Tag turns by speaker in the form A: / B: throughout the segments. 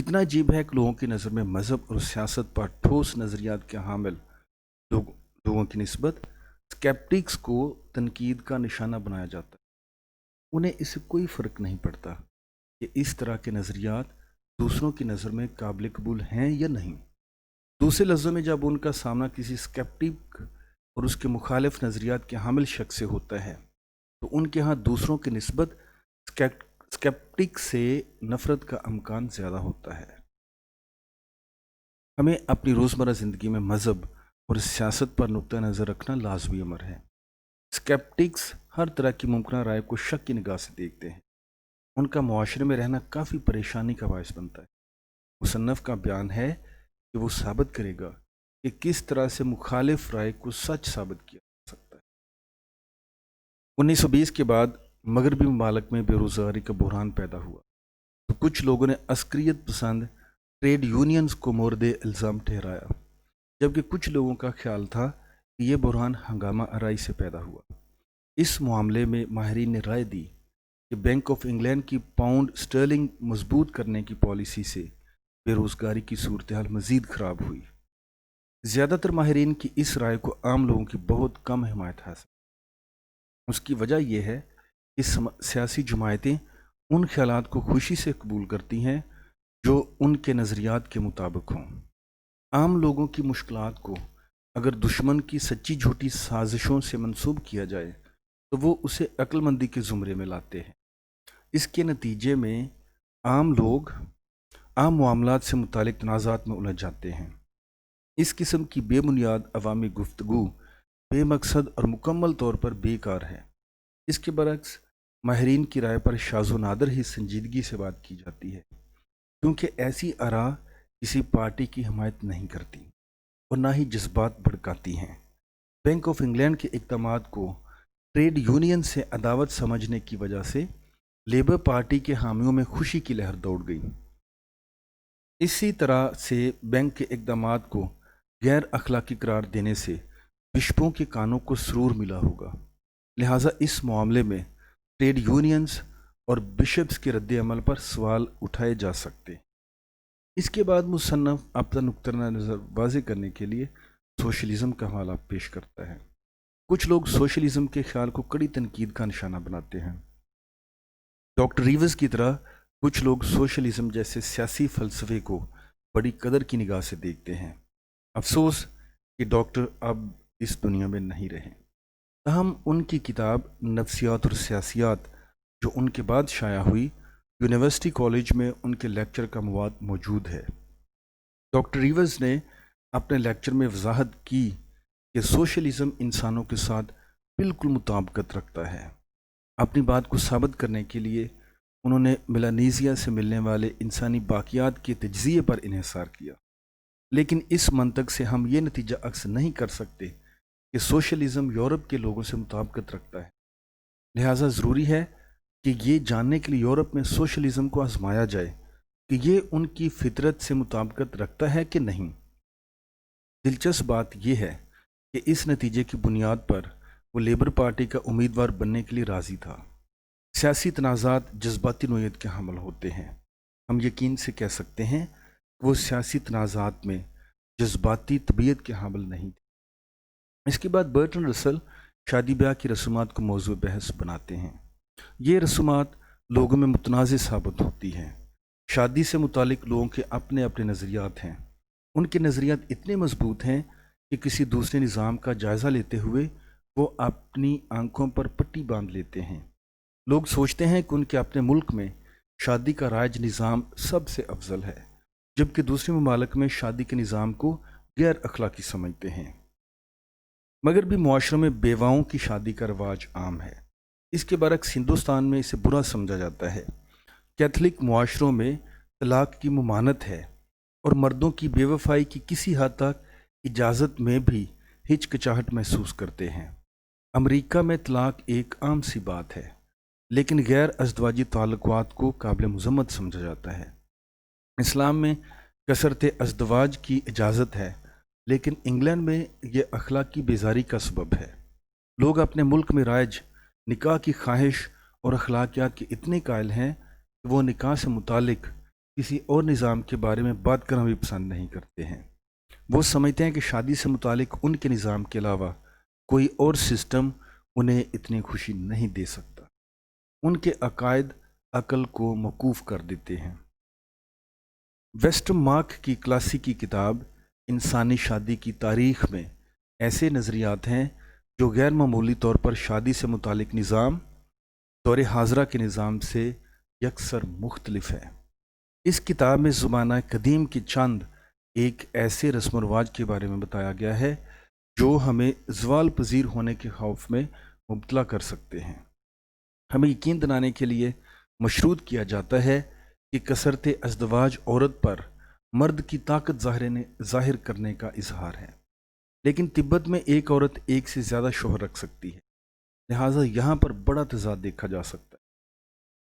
A: کتنا عجیب ہے کہ لوگوں کی نظر میں مذہب اور سیاست پر ٹھوس نظریات کے حامل لوگوں کی نسبت اسکیپٹکس کو تنقید کا نشانہ بنایا جاتا ہے۔ انہیں اس سے کوئی فرق نہیں پڑتا کہ اس طرح کے نظریات دوسروں کی نظر میں قابل قبول ہیں یا نہیں۔ دوسرے لفظوں میں، جب ان کا سامنا کسی اسکیپٹک اور اس کے مخالف نظریات کے حامل شخص سے ہوتا ہے تو ان کے ہاں دوسروں کی نسبت اسکیپٹک سے نفرت کا امکان زیادہ ہوتا ہے۔ ہمیں اپنی روزمرہ زندگی میں مذہب اور سیاست پر نقطہ نظر رکھنا لازمی امر ہے۔ اسکیپٹکس ہر طرح کی ممکنہ رائے کو شک کی نگاہ سے دیکھتے ہیں۔ ان کا معاشرے میں رہنا کافی پریشانی کا باعث بنتا ہے۔ مصنف کا بیان ہے کہ وہ ثابت کرے گا کہ کس طرح سے مخالف رائے کو سچ ثابت کیا جا سکتا ہے۔ 1920 کے بعد مغربی ممالک میں بے روزگاری کا بحران پیدا ہوا تو کچھ لوگوں نے عسکریت پسند ٹریڈ یونینز کو مورد الزام ٹھہرایا، جبکہ کچھ لوگوں کا خیال تھا کہ یہ بحران ہنگامہ آرائی سے پیدا ہوا۔ اس معاملے میں ماہرین نے رائے دی کہ بینک آف انگلینڈ کی پاؤنڈ سٹرلنگ مضبوط کرنے کی پالیسی سے بے روزگاری کی صورتحال مزید خراب ہوئی۔ زیادہ تر ماہرین کی اس رائے کو عام لوگوں کی بہت کم حمایت حاصل۔ اس کی وجہ یہ ہے کہ سیاسی جماعتیں ان خیالات کو خوشی سے قبول کرتی ہیں جو ان کے نظریات کے مطابق ہوں۔ عام لوگوں کی مشکلات کو اگر دشمن کی سچی جھوٹی سازشوں سے منسوب کیا جائے تو وہ اسے عقل مندی کے زمرے میں لاتے ہیں۔ اس کے نتیجے میں عام لوگ عام معاملات سے متعلق تنازعات میں الجھ جاتے ہیں۔ اس قسم کی بے بنیاد عوامی گفتگو بے مقصد اور مکمل طور پر بیکار ہے۔ اس کے برعکس ماہرین کی رائے پر شاذ و نادر ہی سنجیدگی سے بات کی جاتی ہے، کیونکہ ایسی آراء کسی پارٹی کی حمایت نہیں کرتی اور نہ ہی جذبات بھڑکاتی ہیں۔ بینک آف انگلینڈ کے اقدامات کو ٹریڈ یونین سے عداوت سمجھنے کی وجہ سے لیبر پارٹی کے حامیوں میں خوشی کی لہر دوڑ گئی۔ اسی طرح سے بینک کے اقدامات کو غیر اخلاقی قرار دینے سے بشپوں کے کانوں کو سرور ملا ہوگا، لہٰذا اس معاملے میں ٹریڈ یونینز اور بشپس کے رد عمل پر سوال اٹھائے جا سکتے۔ اس کے بعد مصنف اپنا نقطہ نظر واضح کرنے کے لیے سوشلزم کا حوالہ پیش کرتا ہے۔ کچھ لوگ سوشلزم کے خیال کو کڑی تنقید کا نشانہ بناتے ہیں۔ ڈاکٹر ریوز کی طرح کچھ لوگ سوشلزم جیسے سیاسی فلسفے کو بڑی قدر کی نگاہ سے دیکھتے ہیں۔ افسوس کہ ڈاکٹر اب اس دنیا میں نہیں رہے، تاہم ان کی کتاب نفسیات اور سیاسیات جو ان کے بعد شائع ہوئی، یونیورسٹی کالج میں ان کے لیکچر کا مواد موجود ہے۔ ڈاکٹر ریوز نے اپنے لیکچر میں وضاحت کی کہ سوشلزم انسانوں کے ساتھ بالکل مطابقت رکھتا ہے۔ اپنی بات کو ثابت کرنے کے لیے انہوں نے میلانیزیا سے ملنے والے انسانی باقیات کے تجزیے پر انحصار کیا، لیکن اس منطق سے ہم یہ نتیجہ اخذ نہیں کر سکتے کہ سوشلزم یورپ کے لوگوں سے مطابقت رکھتا ہے۔ لہٰذا ضروری ہے کہ یہ جاننے کے لیے یورپ میں سوشلزم کو آزمایا جائے کہ یہ ان کی فطرت سے مطابقت رکھتا ہے کہ نہیں۔ دلچسپ بات یہ ہے کہ اس نتیجے کی بنیاد پر وہ لیبر پارٹی کا امیدوار بننے کے لیے راضی تھا۔ سیاسی تنازعات جذباتی نوعیت کے حامل ہوتے ہیں۔ ہم یقین سے کہہ سکتے ہیں کہ وہ سیاسی تنازعات میں جذباتی طبیعت کے حامل نہیں تھے۔ اس کے بعد برٹن رسل شادی بیاہ کی رسومات کو موضوع بحث بناتے ہیں۔ یہ رسومات لوگوں میں متنازع ثابت ہوتی ہیں۔ شادی سے متعلق لوگوں کے اپنے اپنے نظریات ہیں۔ ان کے نظریات اتنے مضبوط ہیں کہ کسی دوسرے نظام کا جائزہ لیتے ہوئے وہ اپنی آنکھوں پر پٹی باندھ لیتے ہیں۔ لوگ سوچتے ہیں کہ ان کے اپنے ملک میں شادی کا رائج نظام سب سے افضل ہے، جبکہ دوسرے ممالک میں شادی کے نظام کو غیر اخلاقی سمجھتے ہیں۔ مگر بھی معاشروں میں بیواؤں کی شادی کا رواج عام ہے۔ اس کے برعکس ہندوستان میں اسے برا سمجھا جاتا ہے۔ کیتھولک معاشروں میں طلاق کی ممانعت ہے اور مردوں کی بے وفائی کی کسی حد تک اجازت میں بھی ہچکچاہٹ محسوس کرتے ہیں۔ امریکہ میں طلاق ایک عام سی بات ہے، لیکن غیر ازدواجی تعلقات کو قابل مذمت سمجھا جاتا ہے۔ اسلام میں کثرت ازدواج کی اجازت ہے، لیکن انگلینڈ میں یہ اخلاقی بیزاری کا سبب ہے۔ لوگ اپنے ملک میں رائج نکاح کی خواہش اور اخلاقیات کے اتنے قائل ہیں کہ وہ نکاح سے متعلق کسی اور نظام کے بارے میں بات کرنا بھی پسند نہیں کرتے ہیں۔ وہ سمجھتے ہیں کہ شادی سے متعلق ان کے نظام کے علاوہ کوئی اور سسٹم انہیں اتنی خوشی نہیں دے سکتا۔ ان کے عقائد عقل کو موقوف کر دیتے ہیں۔ ویسٹ مارک کی کلاسیکی کتاب انسانی شادی کی تاریخ میں ایسے نظریات ہیں جو غیر معمولی طور پر شادی سے متعلق نظام دور حاضرہ کے نظام سے یکسر مختلف ہے۔ اس کتاب میں زمانہ قدیم کی چند ایک ایسے رسم و رواج کے بارے میں بتایا گیا ہے جو ہمیں زوال پذیر ہونے کے خوف میں مبتلا کر سکتے ہیں۔ ہمیں یقین دلانے کے لیے مشروط کیا جاتا ہے کہ کثرت ازدواج عورت پر مرد کی طاقت ظاہر کرنے کا اظہار ہے، لیکن تبت میں ایک عورت ایک سے زیادہ شوہر رکھ سکتی ہے، لہٰذا یہاں پر بڑا تضاد دیکھا جا سکتا ہے۔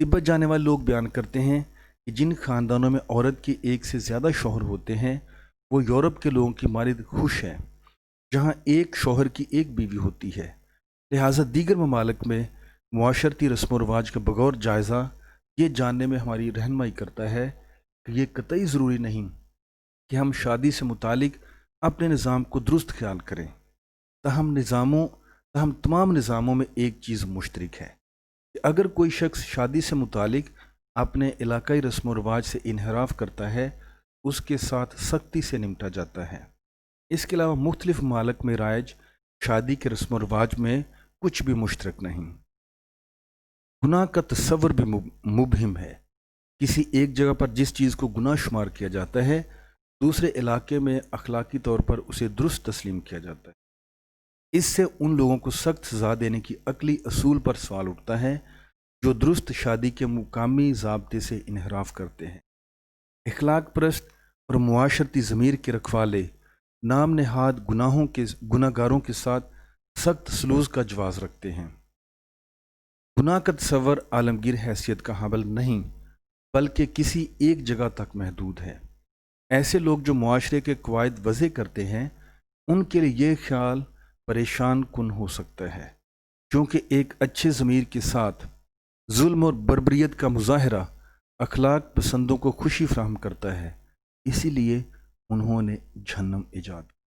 A: تبت جانے والے لوگ بیان کرتے ہیں کہ جن خاندانوں میں عورت کے ایک سے زیادہ شوہر ہوتے ہیں وہ یورپ کے لوگوں کی مانند خوش ہیں، جہاں ایک شوہر کی ایک بیوی ہوتی ہے۔ لہٰذا دیگر ممالک میں معاشرتی رسم و رواج کا بغور جائزہ یہ جاننے میں ہماری رہنمائی کرتا ہے کہ یہ قطعی ضروری نہیں کہ ہم شادی سے متعلق اپنے نظام کو درست خیال کریں۔ تاہم تمام نظاموں میں ایک چیز مشترک ہے کہ اگر کوئی شخص شادی سے متعلق اپنے علاقائی رسم و رواج سے انحراف کرتا ہے، اس کے ساتھ سختی سے نمٹا جاتا ہے۔ اس کے علاوہ مختلف ممالک میں رائج شادی کے رسم و رواج میں کچھ بھی مشترک نہیں۔ گناہ کا تصور بھی مبہم ہے۔ کسی ایک جگہ پر جس چیز کو گناہ شمار کیا جاتا ہے، دوسرے علاقے میں اخلاقی طور پر اسے درست تسلیم کیا جاتا ہے۔ اس سے ان لوگوں کو سخت سزا دینے کی عقلی اصول پر سوال اٹھتا ہے جو درست شادی کے مقامی ضابطے سے انحراف کرتے ہیں۔ اخلاق پرست اور معاشرتی ضمیر کے رکھوالے نام نہاد گناہ گاروں کے ساتھ سخت سلوک کا جواز رکھتے ہیں۔ گناہ کا تصور عالمگیر حیثیت کا حامل نہیں بلکہ کسی ایک جگہ تک محدود ہے۔ ایسے لوگ جو معاشرے کے قواعد وضع کرتے ہیں ان کے لیے یہ خیال پریشان کن ہو سکتا ہے، کیونکہ ایک اچھے ضمیر کے ساتھ ظلم اور بربریت کا مظاہرہ اخلاق پسندوں کو خوشی فراہم کرتا ہے، اسی لیے انہوں نے جہنم ایجاد کی۔